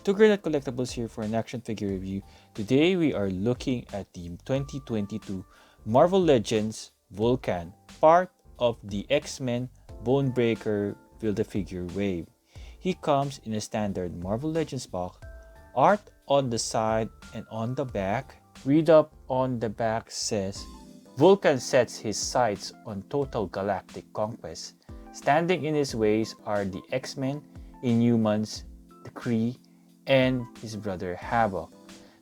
To Great Collectibles here for an action figure review. Today we are looking at the 2022 Marvel Legends Vulcan, part of the X-Men Bonebreaker Build-A-Figure wave. He comes in a standard Marvel Legends box, art on the side and on the back. Read up on the back says, Vulcan sets his sights on total galactic conquest. Standing in his ways are the X-Men, Inhumans, the Kree, and his brother Havok.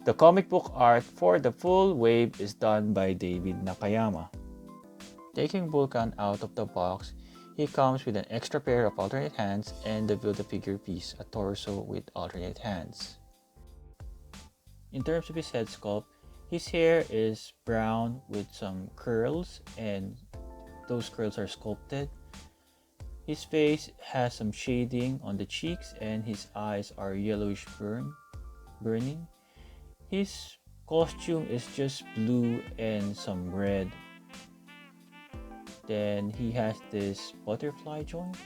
The comic book art for the full wave is done by David Nakayama. Taking Vulcan out of the box, he comes with an extra pair of alternate hands and the Build-A-Figure piece, a torso with alternate hands. In terms of his head sculpt, his hair is brown with some curls and those curls are sculpted. His face has some shading on the cheeks and his eyes are yellowish burning. His costume is just blue and some red. Then he has this butterfly joint,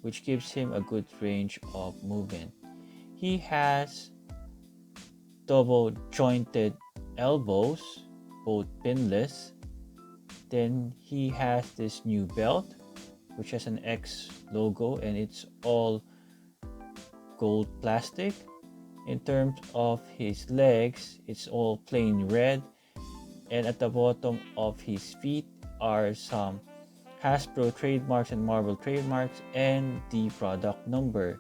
which gives him a good range of movement. He has double jointed elbows, both pinless. Then he has this new belt, which has an X logo and it's all gold plastic. In terms of his legs, it's all plain red, and at the bottom of his feet are some Hasbro trademarks and Marvel trademarks and the product number.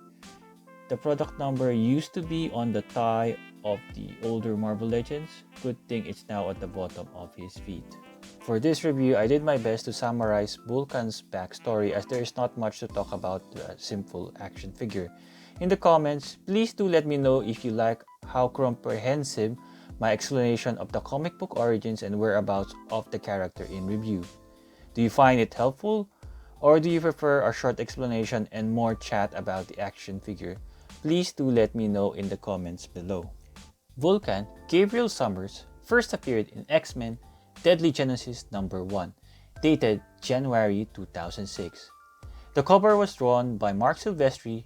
The product number used to be on the thigh of the older Marvel Legends. Good thing it's now at the bottom of his feet. For this review, I did my best to summarize Vulcan's backstory as there is not much to talk about the simple action figure. In the comments, please do let me know if you like how comprehensive my explanation of the comic book origins and whereabouts of the character in review. Do you find it helpful? Or do you prefer a short explanation and more chat about the action figure? Please do let me know in the comments below. Vulcan, Gabriel Summers, first appeared in X-Men Deadly Genesis number 1, dated January 2006. The cover was drawn by Mark Silvestri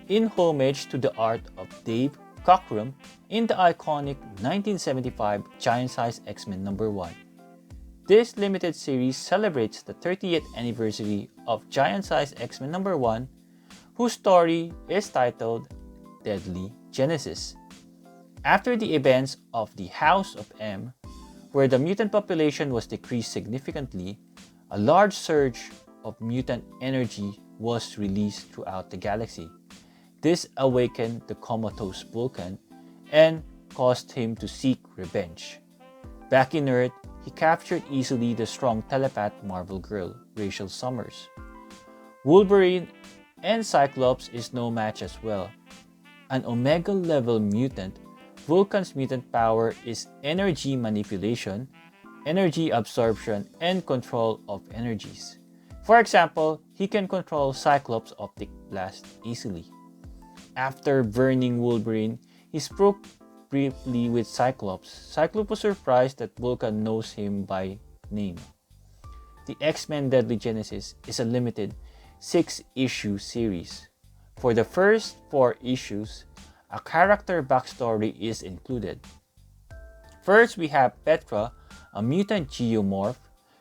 in homage to the art of Dave Cockrum in the iconic 1975 Giant-Size X-Men number 1. This limited series celebrates the 30th anniversary of Giant-Size X-Men number 1, whose story is titled Deadly Genesis. After the events of the House of M, where the mutant population was decreased significantly, a large surge of mutant energy was released throughout the galaxy. This awakened the comatose Vulcan and caused him to seek revenge. Back in Earth, he captured easily the strong telepath Marvel girl, Rachel Summers. Wolverine and Cyclops is no match as well. An Omega-level mutant, Vulcan's mutant power is energy manipulation, energy absorption, and control of energies. For example, he can control Cyclops' optic blast easily. After burning Wolverine, he spoke briefly with Cyclops. Cyclops was surprised that Vulcan knows him by name. The X-Men Deadly Genesis is a limited 6-issue series. For the first 4 issues, a character backstory is included. First, we have Petra, a mutant geomorph.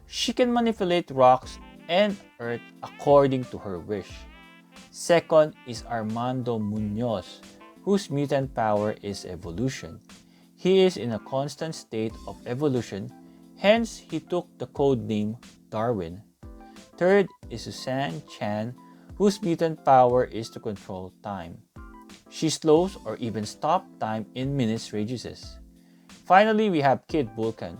She can manipulate rocks and earth according to her wish. Second is Armando Munoz, whose mutant power is evolution. He is in a constant state of evolution, hence he took the codename Darwin. Third is Suzanne Chan, whose mutant power is to control time. She slows or even stops time in minutes radiuses. Finally, we have Kid Vulcan.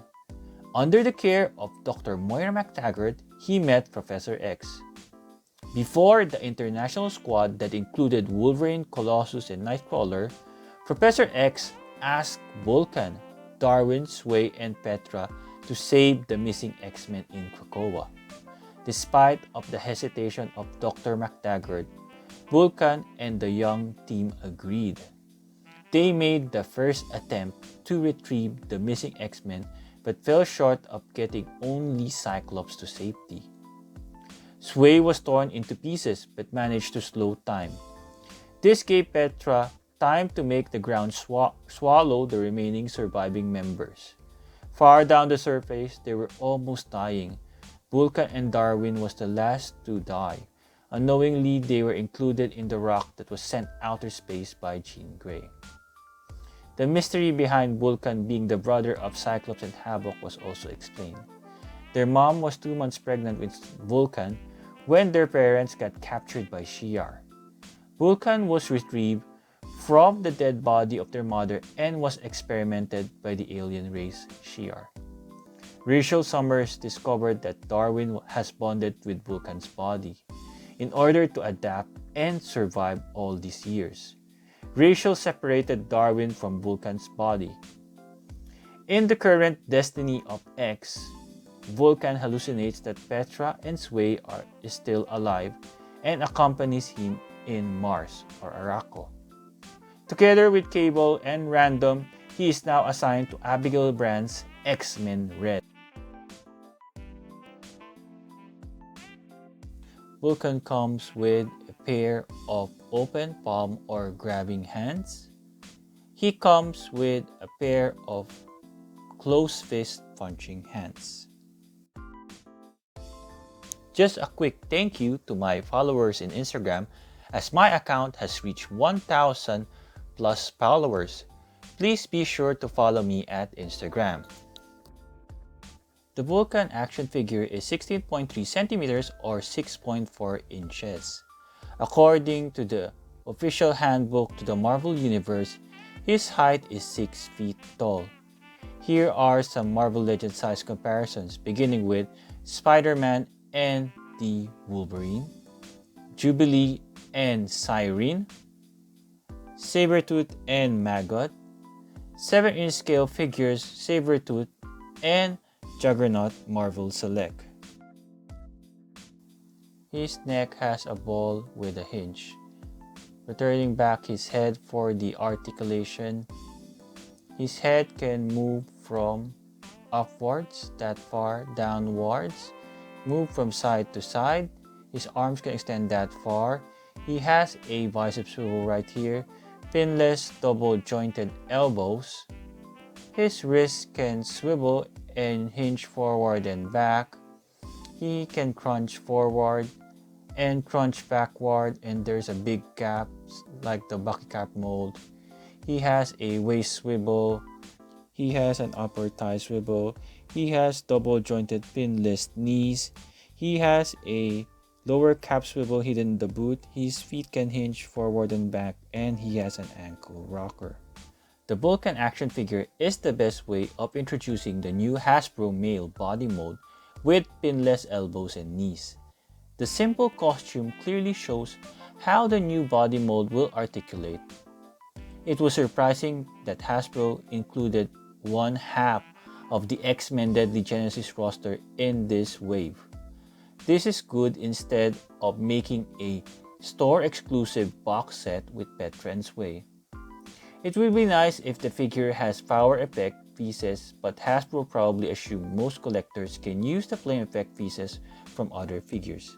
Under the care of Dr. Moira MacTaggart, he met Professor X. Before the international squad that included Wolverine, Colossus, and Nightcrawler, Professor X asked Vulcan, Darwin, Sway, and Petra to save the missing X-Men in Krakoa. Despite of the hesitation of Dr. MacTaggart, Vulcan and the young team agreed. They made the first attempt to retrieve the missing X-Men but fell short of getting only Cyclops to safety. Sway was torn into pieces but managed to slow time. This gave Petra time to make the ground swallow the remaining surviving members. Far down the surface, they were almost dying. Vulcan and Darwin was the last to die. Unknowingly, they were included in the rock that was sent outer space by Jean Grey. The mystery behind Vulcan being the brother of Cyclops and Havok was also explained. Their mom was 2 months pregnant with Vulcan when their parents got captured by Shi'ar. Vulcan was retrieved from the dead body of their mother and was experimented by the alien race Shi'ar. Rachel Summers discovered that Darwin has bonded with Vulcan's body in order to adapt and survive all these years. Rachel separated Darwin from Vulcan's body. In the current Destiny of X, Vulcan hallucinates that Petra and Sway is still alive and accompanies him in Mars or Araco. Together with Cable and Random, he is now assigned to Abigail Brand's X-Men Red. Vulcan comes with a pair of open palm or grabbing hands. He comes with a pair of closed fist punching hands. Just a quick thank you to my followers in Instagram as my account has reached 1,000 plus followers. Please be sure to follow me at Instagram. The Vulcan action figure is 16.3 centimeters or 6.4 inches. According to the official handbook to the Marvel Universe, his height is 6 feet tall. Here are some Marvel Legends size comparisons, beginning with Spider-Man and the Wolverine, Jubilee and Cyrene, Sabretooth and Maggot, 7-inch scale figures Sabretooth and Juggernaut Marvel Select. His neck has a ball with a hinge. Returning back his head for the articulation, his head can move from upwards that far, downwards, move from side to side. His arms can extend that far. He has a bicep swivel right here, pinless double jointed elbows. His wrists can swivel and hinge forward and back. He can crunch forward and crunch backward, and there's a big gap like the Bucky Cap mold. He has a waist swivel. He has an upper thigh swivel. He has double jointed pinless knees. He has a lower cap swivel hidden in the boot. His feet can hinge forward and back, and he has an ankle rocker. The Vulcan action figure is the best way of introducing the new Hasbro male body mold with pinless elbows and knees. The simple costume clearly shows how the new body mold will articulate. It was surprising that Hasbro included one half of the X-Men Deadly Genesis roster in this wave. This is good instead of making a store-exclusive box set with Petra and Sway. It would be nice if the figure has power effect pieces, but Hasbro probably assumed most collectors can use the flame effect pieces from other figures.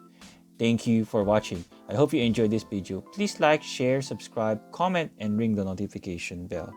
Thank you for watching. I hope you enjoyed this video. Please like, share, subscribe, comment, and ring the notification bell.